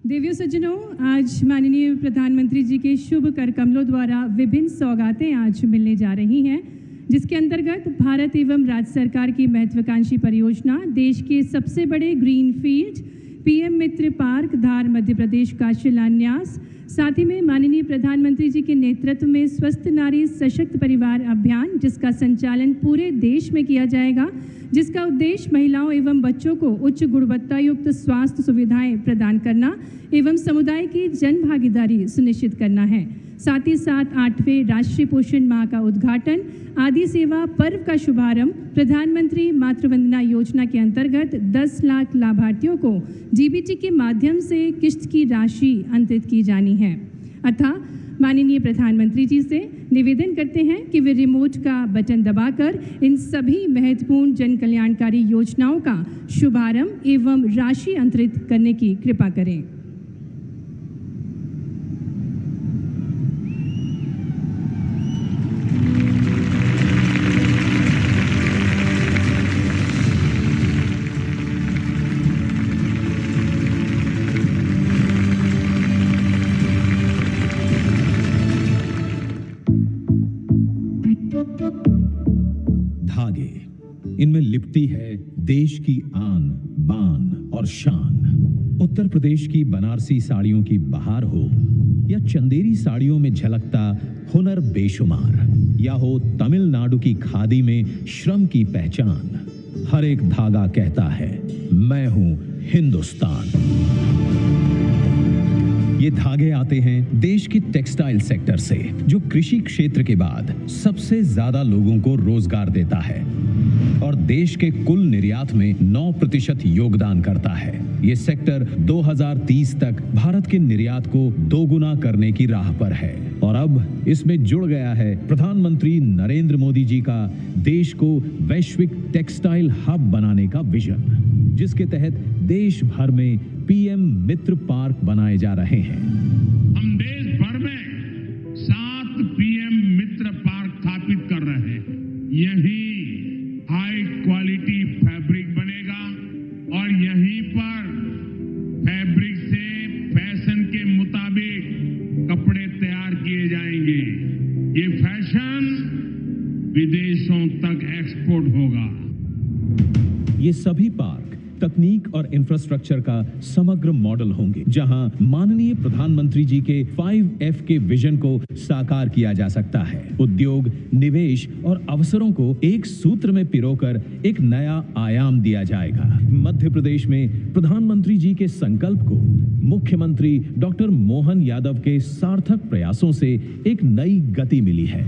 देवियों सज्जनों, आज माननीय प्रधानमंत्री जी के शुभ कर कमलों द्वारा विभिन्न सौगातें आज मिलने जा रही हैं, जिसके अंतर्गत भारत एवं राज्य सरकार की महत्वाकांक्षी परियोजना देश के सबसे बड़े ग्रीनफील्ड पीएम मित्र पार्क धार मध्य प्रदेश का शिलान्यास, साथ ही में माननीय प्रधानमंत्री जी के नेतृत्व में स्वस्थ नारी सशक्त परिवार अभियान, जिसका संचालन पूरे देश में किया जाएगा, जिसका उद्देश्य महिलाओं एवं बच्चों को उच्च गुणवत्ता युक्त स्वास्थ्य सुविधाएं प्रदान करना एवं समुदाय की जन भागीदारी सुनिश्चित करना है। साथ ही साथ 8वें राष्ट्रीय पोषण माह का उद्घाटन, आदि सेवा पर्व का शुभारंभ, प्रधानमंत्री मातृवंदना योजना के अंतर्गत 10 लाख लाभार्थियों को जीबीटी के माध्यम से किश्त की राशि अंतरित की जानी है। अतः माननीय प्रधानमंत्री जी से निवेदन करते हैं कि वे रिमोट का बटन दबाकर इन सभी महत्वपूर्ण जन कल्याणकारी योजनाओं का शुभारंभ एवं राशि अंतरित करने की कृपा करें। धागे, इनमें लिपटी है देश की आन बान और शान। उत्तर प्रदेश की बनारसी साड़ियों की बहार हो या चंदेरी साड़ियों में झलकता हुनर बेशुमार, या हो तमिलनाडु की खादी में श्रम की पहचान, हर एक धागा कहता है मैं हूं हिंदुस्तान। ये धागे आते हैं देश के टेक्सटाइल सेक्टर से, जो कृषि क्षेत्र के बाद सबसे ज्यादा लोगों को रोजगार देता है और देश के कुल निर्यात में 9% योगदान करता है। ये सेक्टर 2030 तक भारत के निर्यात को दोगुना करने की राह पर है और अब इसमें जुड़ गया है प्रधानमंत्री नरेंद्र मोदी जी का देश को वैश्विक टेक्सटाइल हब बनाने का विजन, जिसके तहत देश भर में पीएम मित्र पार्क बनाए जा रहे हैं। हम देश भर में 7 पीएम मित्र पार्क स्थापित कर रहे हैं। यही हाई क्वालिटी फैब्रिक बनेगा और यहीं पर फैब्रिक से फैशन के मुताबिक कपड़े तैयार किए जाएंगे। ये फैशन विदेशों तक एक्सपोर्ट होगा। ये सभी पार्क तकनीक और इंफ्रास्ट्रक्चर का समग्र मॉडल होंगे, जहां माननीय प्रधानमंत्री जी के 5F के विजन को साकार किया जा सकता है। उद्योग, निवेश और अवसरों को एक सूत्र में पिरोकर एक नया आयाम दिया जाएगा। मध्य प्रदेश में प्रधानमंत्री जी के संकल्प को मुख्यमंत्री डॉक्टर मोहन यादव के सार्थक प्रयासों से एक नई गति मिली है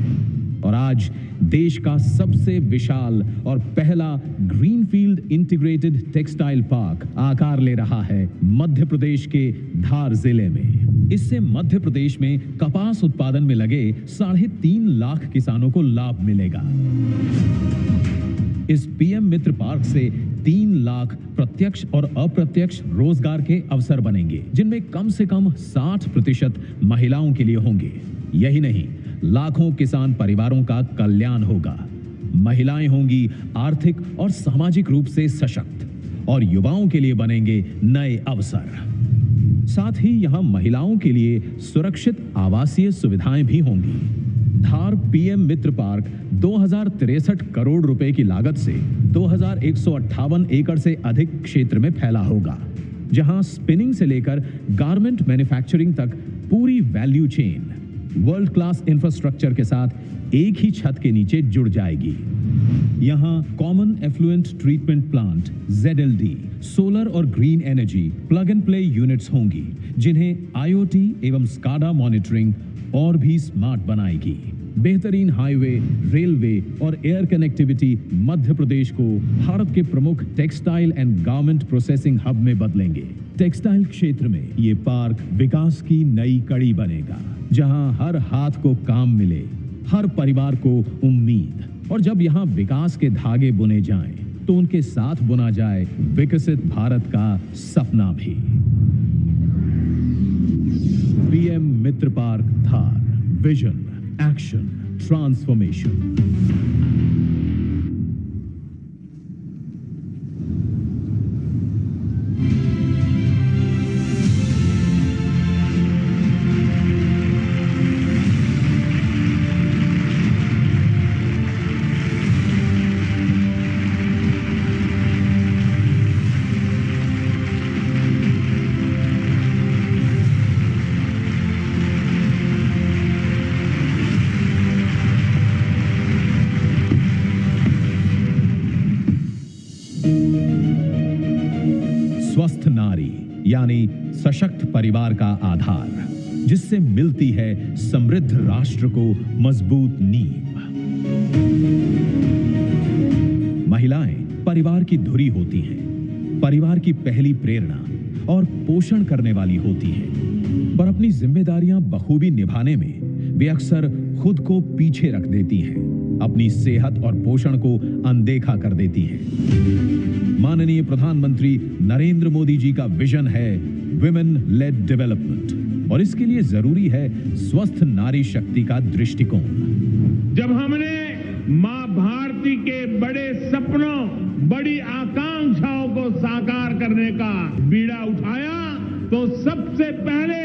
और आज देश का सबसे विशाल और पहला ग्रीनफील्ड इंटीग्रेटेड टेक्सटाइल पार्क आकार ले रहा है मध्य प्रदेश के धार जिले में। इससे मध्य प्रदेश में कपास उत्पादन में लगे 3.5 लाख किसानों को लाभ मिलेगा। इस पीएम मित्र पार्क से 3 लाख प्रत्यक्ष और अप्रत्यक्ष रोजगार के अवसर बनेंगे, जिनमें कम से कम 60% महिलाओं के लिए होंगे। यही नहीं, लाखों किसान परिवारों का कल्याण होगा। महिलाएं होंगी आर्थिक और सामाजिक रूप से सशक्त और युवाओं के लिए बनेंगे नए अवसर। साथ ही यहां महिलाओं के लिए सुरक्षित आवासीय सुविधाएं भी होंगी। धार पीएम मित्र पार्क 2063 करोड़ रुपए की लागत से 2158 एकड़ से अधिक क्षेत्र में फैला होगा, जहां स्पिनिंग से लेकर गारमेंट मैन्युफैक्चरिंग तक पूरी value chain world class infrastructure के साथ एक ही छत के नीचे जुड़ जाएगी। यहां common effluent treatment plant, ZLD, solar और green energy plug and play units होंगी, जिन्हें IoT एवं SCADA मॉनिटरिंग और भी स्मार्ट बनाएगी। बेहतरीन हाईवे, रेलवे और एयर कनेक्टिविटी मध्य प्रदेश को भारत के प्रमुख textile and garment processing hub में बदलेंगे। टेक्सटाइल क्षेत्र में ये पार्क विकास की नई कड़ी बनेगा, जहां हर हाथ को काम मिले, हर परिवार को उम्मीद, और जब यहां विकास के धागे बुने जाएं, तो उनके साथ बुना जाए विकसित भारत का सपना भी। पीएम मित्र पार्क धार, विजन, एक्शन, ट्रांसफॉर्मेशन। यानी सशक्त परिवार का आधार, जिससे मिलती है समृद्ध राष्ट्र को मजबूत नींव। महिलाएं परिवार की धुरी होती हैं, परिवार की पहली प्रेरणा और पोषण करने वाली होती हैं, पर अपनी जिम्मेदारियां बखूबी निभाने में वे अक्सर खुद को पीछे रख देती हैं, अपनी सेहत और पोषण को अनदेखा कर देती हैं। माननीय प्रधानमंत्री नरेंद्र मोदी जी का विजन है विमेन लेड डेवलपमेंट, और इसके लिए जरूरी है स्वस्थ नारी शक्ति का दृष्टिकोण। जब हमने मां भारती के बड़े सपनों, बड़ी आकांक्षाओं को साकार करने का बीड़ा उठाया, तो सबसे पहले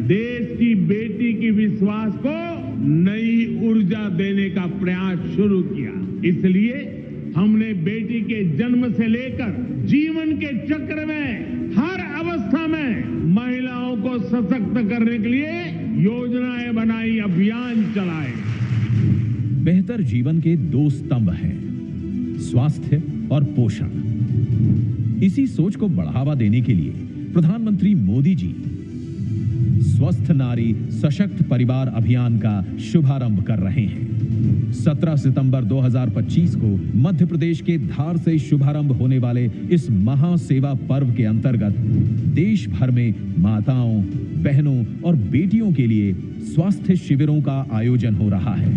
देश की बेटी की विश्वास को नई ऊर्जा देने का प्रयास शुरू किया। इसलिए हमने बेटी के जन्म से लेकर जीवन के चक्र में हर अवस्था में महिलाओं को सशक्त करने के लिए योजनाएं बनाई, अभियान चलाए। बेहतर जीवन के दो स्तंभ हैं, स्वास्थ्य और पोषण। इसी सोच को बढ़ावा देने के लिए प्रधानमंत्री मोदी जी स्वस्थ नारी सशक्त परिवार अभियान का शुभारंभ कर रहे हैं। 17 सितंबर 2025 को मध्य प्रदेश के धार से शुभारंभ होने वाले इस महासेवा पर्व के अंतर्गत देश भर में माताओं, बहनों और बेटियों के लिए स्वास्थ्य शिविरों का आयोजन हो रहा है।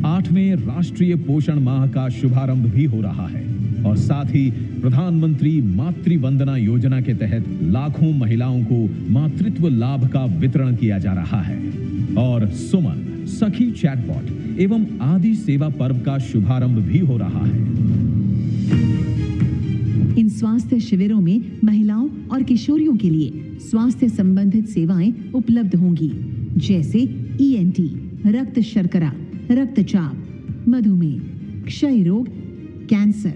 8वें राष्ट्रीय पोषण माह का शुभारंभ भी हो रहा है, और साथ ही प्रधानमंत्री मातृ वंदना योजना के तहत लाखों महिलाओं को मातृत्व लाभ का वितरण किया जा रहा है। और सुमन सखी चैटबॉट एवं आदि सेवा पर्व का शुभारंभ भी हो रहा है। इन स्वास्थ्य शिविरों में महिलाओं और किशोरियों के लिए स्वास्थ्य संबंधित सेवाएं उपलब्ध होंगी, जैसे ENT, रक्त शर्करा, रक्तचाप, मधुमेह, क्षय रोग, कैंसर,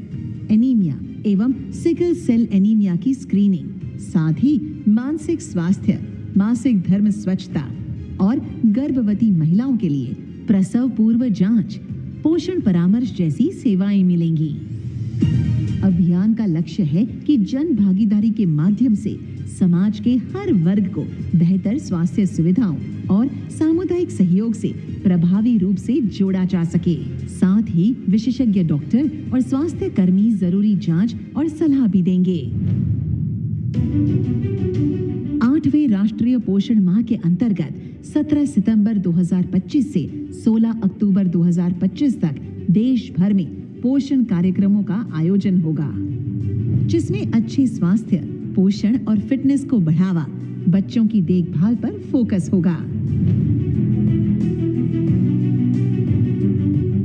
एनीमिया एवं सिकल सेल एनीमिया की स्क्रीनिंग, साथ ही मानसिक स्वास्थ्य, मासिक धर्म स्वच्छता और गर्भवती महिलाओं के लिए प्रसव पूर्व जांच, पोषण परामर्श जैसी सेवाएं मिलेंगी। अभियान का लक्ष्य है कि जन भागीदारी के माध्यम से समाज के हर वर्ग को बेहतर स्वास्थ्य सुविधाओं और सामुदायिक सहयोग से प्रभावी रूप से जोड़ा जा सके। साथ ही विशेषज्ञ डॉक्टर और स्वास्थ्य कर्मी जरूरी जांच और सलाह भी देंगे। 8वें राष्ट्रीय पोषण माह के अंतर्गत 17 सितंबर 2025 से 16 अक्टूबर 2025 तक देश भर में पोषण कार्यक्रमों का आयोजन होगा, जिसमें अच्छे स्वास्थ्य, पोषण और फिटनेस को बढ़ावा, बच्चों की देखभाल पर फोकस होगा।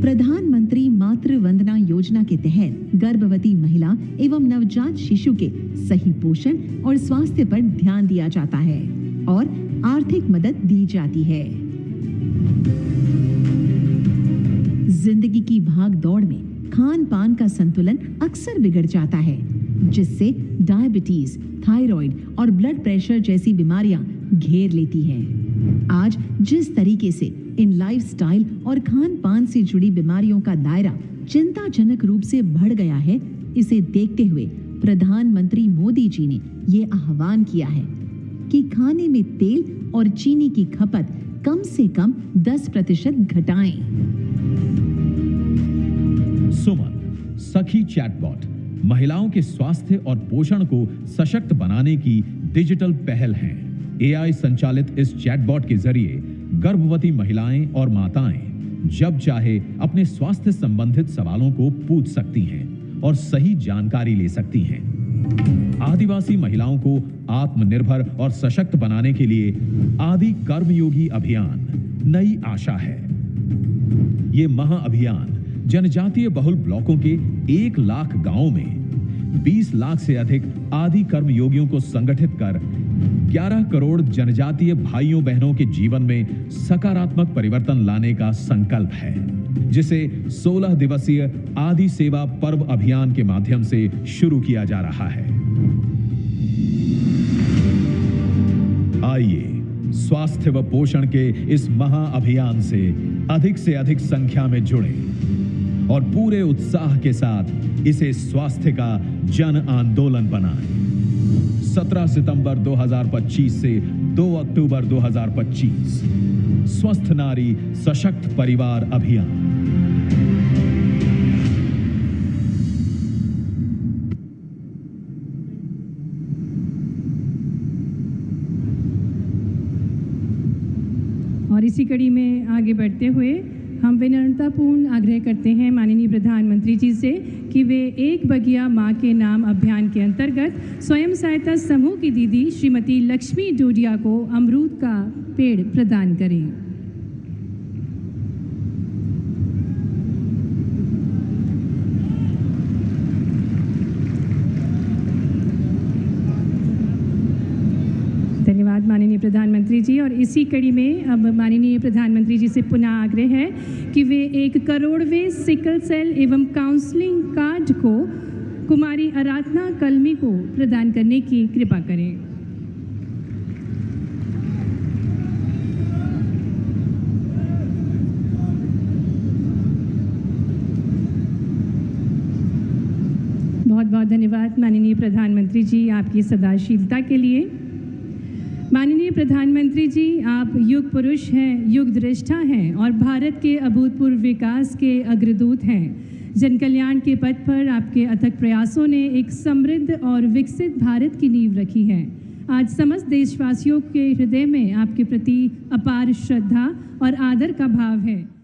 प्रधानमंत्री मातृ वंदना योजना के तहत गर्भवती महिला एवं नवजात शिशु के सही पोषण और स्वास्थ्य पर ध्यान दिया जाता है और आर्थिक मदद दी जाती है। जिंदगी की भाग दौड़ में खान पान का संतुलन अक्सर बिगड़ जाता है, जिससे डायबिटीज, थायराइड और ब्लड प्रेशर जैसी बीमारियां घेर लेती हैं। आज जिस तरीके से इन लाइफस्टाइल और खान पान से जुड़ी बीमारियों का दायरा चिंताजनक रूप से बढ़ गया है, इसे देखते हुए प्रधानमंत्री मोदी जी ने ये आह्वान किया है कि खाने में तेल और चीनी की खपत कम से कम 10% घटाएं। सुमन सखी चैटबॉट महिलाओं के स्वास्थ्य और पोषण को सशक्त बनाने की डिजिटल पहल है। AI संचालित इस चैटबॉट के जरिए गर्भवती महिलाएं और माताएं जब चाहे अपने स्वास्थ्य संबंधित सवालों को पूछ सकती हैं और सही जानकारी ले सकती हैं। आदिवासी महिलाओं को आत्मनिर्भर और सशक्त बनाने के लिए आदि कर्मयोगी अभियान नई आशा है। ये महाअभियान जनजातीय बहुल ब्लॉकों के 1 लाख गांवों में 20 लाख से अधिक आदि कर्मयोगियों को संगठित कर 11 करोड़ जनजातीय भाइयों बहनों के जीवन में सकारात्मक परिवर्तन लाने का संकल्प है, जिसे 16 दिवसीय आदि सेवा पर्व अभियान के माध्यम से शुरू किया जा रहा है। आइए स्वास्थ्य व पोषण के इस महाअभियान से अधिक संख्या में जुड़ें और पूरे उत्साह के साथ इसे स्वास्थ्य का जन आंदोलन बनाएं। 17 सितंबर 2025 से 2 अक्टूबर 2025 स्वस्थ नारी सशक्त परिवार अभियान। और इसी कड़ी में आगे बढ़ते हुए हम विनम्रतापूर्ण आग्रह करते हैं माननीय प्रधानमंत्री जी से कि वे एक बगिया माँ के नाम अभियान के अंतर्गत स्वयं सहायता समूह की दीदी श्रीमती लक्ष्मी डोडिया को अमरूद का पेड़ प्रदान करें। धन्यवाद माननीय प्रधानमंत्री जी। और इसी कड़ी में अब माननीय प्रधानमंत्री जी से पुनः आग्रह है कि वे 1 करोड़वें सिकल सेल एवं काउंसलिंग कार्ड को कुमारी आराधना कलमी को प्रदान करने की कृपा करें। बहुत बहुत धन्यवाद माननीय प्रधानमंत्री जी आपकी सदाशीलता के लिए। माननीय प्रधानमंत्री जी, आप युग पुरुष हैं, युग दृष्टा हैं और भारत के अभूतपूर्व विकास के अग्रदूत हैं। जन कल्याण के पथ पर आपके अथक प्रयासों ने एक समृद्ध और विकसित भारत की नींव रखी है। आज समस्त देशवासियों के हृदय में आपके प्रति अपार श्रद्धा और आदर का भाव है।